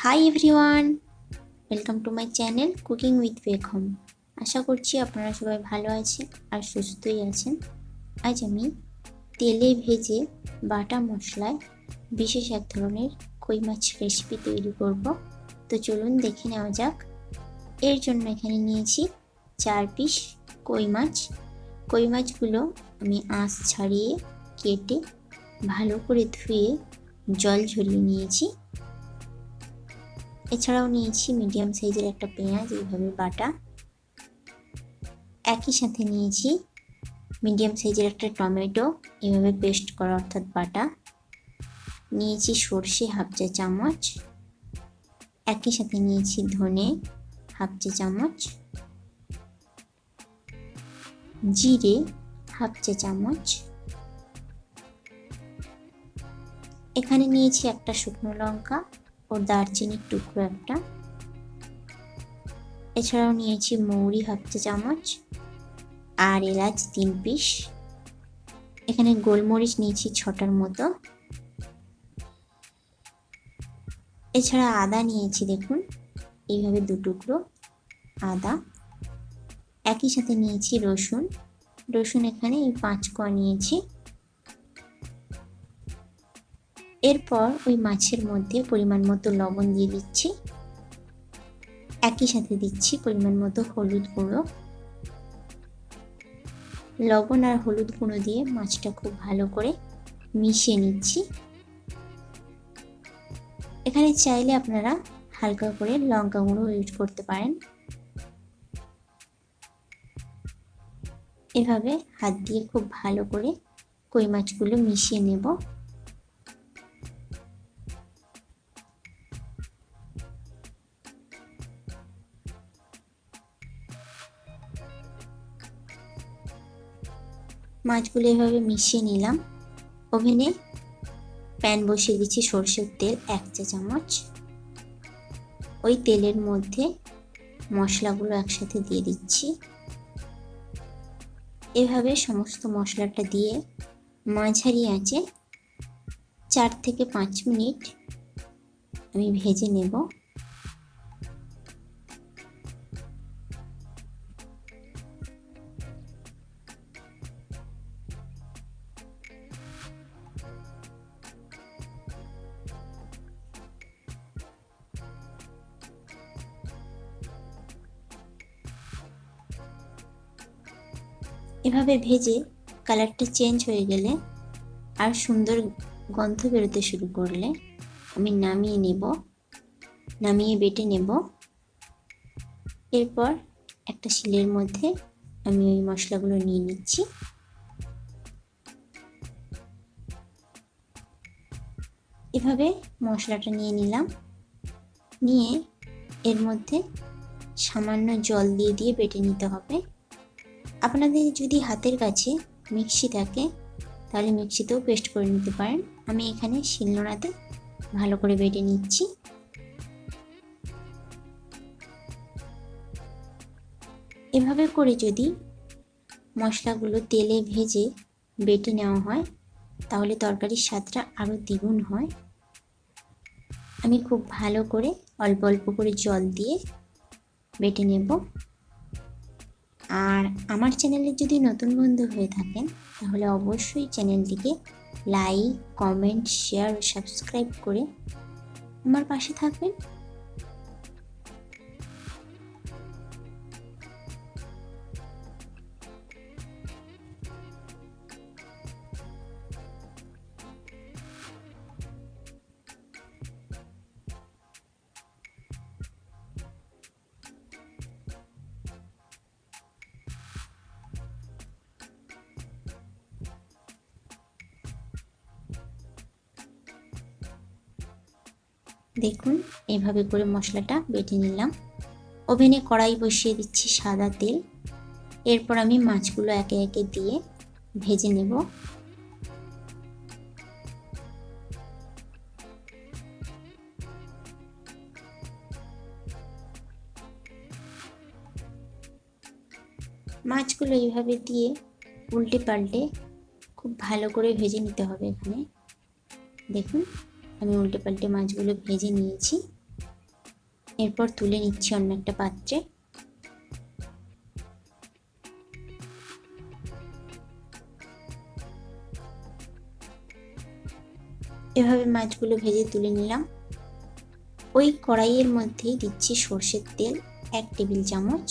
Hi everyone, welcome to my channel cooking with পেখম। আশা করছি আপনারা সবাই ভালো আছেন আর সুস্থই আছেন। আজ আমি তেলে ভেজে বাটা মশলায় বিশেষ এক ধরনের কই মাছ রেসিপি তৈরি করব। তো চলুন দেখে নেওয়া যাক। এর জন্য এখানে নিয়েছি 4 পিস কই মাছ। কই মাছগুলো আমি আঁশ ছাড়িয়ে কেটে ভালো করে ধুয়ে জল ঝরিয়ে নিয়েছি। এছাড়াও নিয়েছি মিডিয়াম সাইজের একটা পেঁয়াজ এইভাবে বাটা। একই সাথে নিয়েছি মিডিয়াম সাইজের একটা টমেটো এভাবে পেস্ট করা অর্থাৎ বাটা। নিয়েছি সর্ষে হাফ চা চামচ। একই সাথে নিয়েছি ধনে হাফ চা চামচ, জিরে হাফ চা চামচ। এখানে নিয়েছি একটা শুকনো লঙ্কা ও দারচিনির টুকরো একটা। এছাড়াও নিয়েছি মৌরি হাফ চা চামচ আর এলাচ 3 পিস। এখানে গোলমরিচ নিয়েছি 6টার মতো। এছাড়া আদা নিয়েছি, দেখুন এইভাবে 2 টুকরো আদা। একই সাথে নিয়েছি রসুন এখানে এই 5 কোয়া নিয়েছি। এরপর ওই মাছের মধ্যে পরিমাণ মতো লবণ দিয়ে দিচ্ছি। একই সাথে দিচ্ছি পরিমাণ মতো হলুদ গুঁড়ো। লবণ আর হলুদ গুঁড়ো দিয়ে মাছটা খুব ভালো করে মিশিয়ে নিচ্ছি। এখানে চাইলে আপনারা হালকা করে লঙ্কা গুঁড়ো ইউজ করতে পারেন। এভাবে হাত দিয়ে খুব ভালো করে কই মাছগুলো মিশিয়ে নেব। মাছগুলো এভাবে মিশিয়ে নিলাম। ওভেনে প্যান বসিয়ে দিচ্ছি সরষের তেল 1 চা চামচ। ওই তেলের মধ্যে মশলাগুলো একসাথে দিয়ে দিচ্ছি। এভাবে সমস্ত মশলাটা দিয়ে মাঝারি আঁচে 4 থেকে 5 মিনিট আমি ভেজে নেব। এভাবে ভেজে কালারটা চেঞ্জ হয়ে গেলে আর সুন্দর গন্ধ বেরোতে শুরু করলে আমি নামিয়ে বেটে নেব। এরপর একটা শিলের মধ্যে আমি ওই মশলাগুলো নিয়ে নিচ্ছি। এভাবে মশলাটা নিয়ে নিলাম। নিয়ে এর মধ্যে সামান্য জল দিয়ে বেটে নিতে হবে। আপনাদের যদি হাতের কাছে মিক্সি থাকে তাহলে মিক্সিতেও পেস্ট করে নিতে পারেন। আমি এখানে শিলনোড়াতে ভালো করে বেটে নিচ্ছি। এভাবে করে যদি মশলাগুলো তেলে ভেজে বেটে নেওয়া হয় তাহলে তরকারির স্বাদটা আরও দ্বিগুণ হয়। আমি খুব ভালো করে অল্প অল্প করে জল দিয়ে বেটে নেব। আর আমার চ্যানেলে যদি নতুন বন্ধু হয়ে থাকেন তাহলে অবশ্যই চ্যানেলটিকে লাইক, কমেন্ট, শেয়ার ও সাবস্ক্রাইব করে আমার পাশে থাকবেন। দেখুন এভাবে করে মশলাটা বেটে নিলাম। ওভেনে কড়াই বসিয়ে দিচ্ছি সাদা তেল। এরপর আমি মাছগুলো একে একে দিয়ে ভেজে নেব। মাছগুলো এইভাবে দিয়ে উল্টে পাল্টে খুব ভালো করে ভেজে নিতে হবে। এখানে দেখুন আমি উল্টে পাল্টে মাছগুলো ভেজে নিয়েছি। এরপর তুলে নিচ্ছি অন্য একটা পাত্রে। এভাবে মাছগুলো ভেজে তুলে নিলাম। ওই কড়াইয়ের মধ্যেই দিচ্ছি সর্ষের তেল 1 টেবিল চামচ।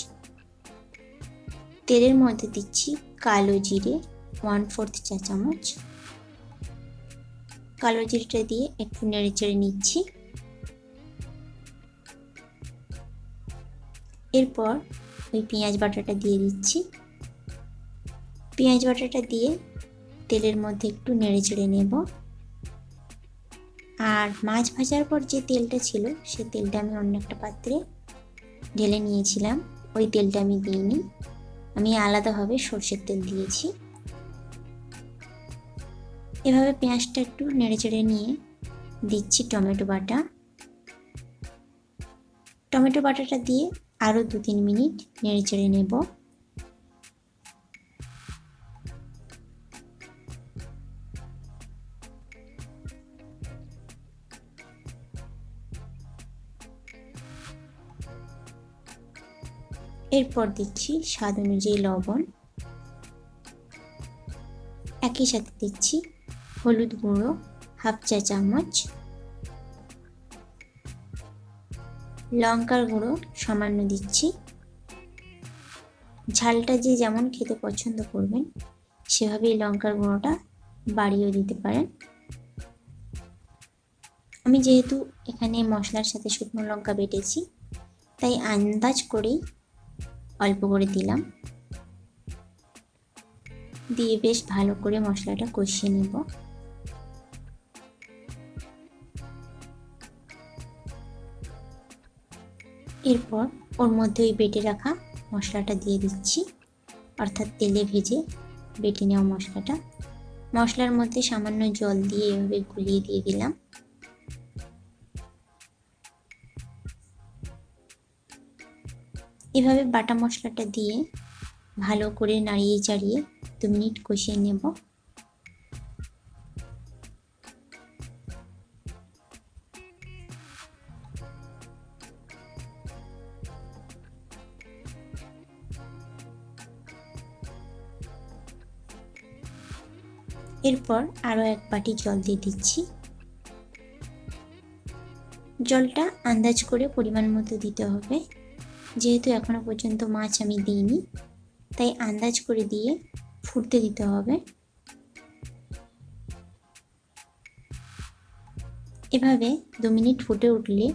তেলের মধ্যে দিচ্ছি কালো জিরে 1/4 চা চামচ। কালো জিরেটা দিয়ে একটু নেড়েচেড়ে নিচ্ছি। এরপর ওই পেঁয়াজ বাটাটা দিয়ে দিচ্ছি। পেঁয়াজ বাটাটা দিয়ে তেলের মধ্যে একটু নেড়েচেড়ে নেব। আর মাছ ভাজার পর যে তেলটা ছিল সে তেলটা আমি অন্য একটা পাত্রে ঢেলে নিয়েছিলাম। ওই তেলটা আমি দিইনি, আমি আলাদাভাবে সর্ষের তেল দিয়েছি। এভাবে পেঁয়াজটা একটু নেড়েচেড়ে নিয়ে দিচ্ছি টমেটো বাটা। টমেটো বাটাটা দিয়ে আরও 2-3 মিনিট নেড়েচেড়ে নেব। এরপর দিচ্ছি স্বাদ অনুযায়ী লবণ। একই সাথে দিচ্ছি হলুদ গুঁড়ো 1/2 চা চামচ, লঙ্কার গুঁড়ো সামান্য দিচ্ছি। ঝালটা যে যেমন খেতে পছন্দ করবেন সেভাবেই লঙ্কার গুঁড়োটা বাড়িয়েও দিতে পারেন। আমি যেহেতু এখানে মশলার সাথে শুকনো লঙ্কা বেটেছি তাই আন্দাজ করেই অল্প করে দিলাম। দিয়ে বেশ ভালো করে মশলাটা কষিয়ে নেব। এরপর ওর মধ্যে ওই বেটে রাখা মশলাটা দিয়ে দিচ্ছি, অর্থাৎ তেলে ভেজে বেটে নেওয়া মশলাটা। মশলার মধ্যে সামান্য জল দিয়ে এভাবে গুলিয়ে দিয়ে দিলাম। এভাবে বাটা মশলাটা দিয়ে ভালো করে নাড়িয়ে চাড়িয়ে 2 মিনিট কষিয়ে নেব। এরপর আরও 1 বাটি জল দিয়ে দিচ্ছি। জলটা আন্দাজ করে পরিমাণ মতো দিতে হবে, যেহেতু এখনো পর্যন্ত মাছ আমি দিইনি তাই আন্দাজ করে দিয়ে ফুটতে দিতে হবে। এভাবে 2 মিনিট ফুটে উঠলে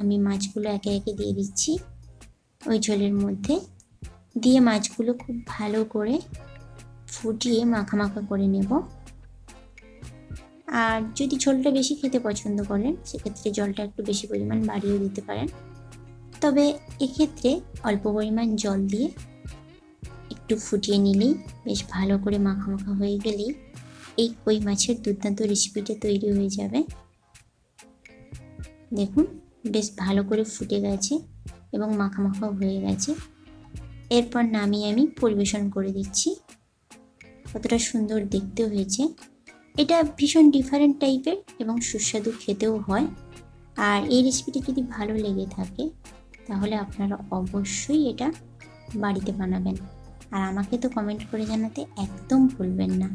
আমি মাছগুলো একে একে দিয়ে দিচ্ছি ওই ঝোলের মধ্যে। দিয়ে মাছগুলো খুব ভালো করে ফুটিয়ে মাখা মাখা করে নেব। আর যদি ঝোলটা বেশি খেতে পছন্দ করেন সেক্ষেত্রে জলটা একটু বেশি পরিমাণ বাড়িয়ে দিতে পারেন। তবে এক্ষেত্রে অল্প পরিমাণ জল দিয়ে একটু ফুটিয়ে নিলেই বেশ ভালো করে মাখা মাখা হয়ে গেলেই এই কই মাছের দুর্দান্ত রেসিপিটা তৈরি হয়ে যাবে। দেখুন বেশ ভালো করে ফুটে গেছে এবং মাখা মাখা হয়ে গেছে। এরপর নামিয়ে আমি পরিবেশন করে দিচ্ছি। কতটা সুন্দর দেখতেও হয়েছে। এটা ভীষণ ডিফারেন্ট টাইপের এবং সুস্বাদু খেতেও হয়। আর এই রেসিপিটি যদি ভালো লেগে থাকে তাহলে আপনারা অবশ্যই এটা বাড়িতে বানাবেন। আর আমাকে তো কমেন্ট করে জানাতে একদম ভুলবেন না।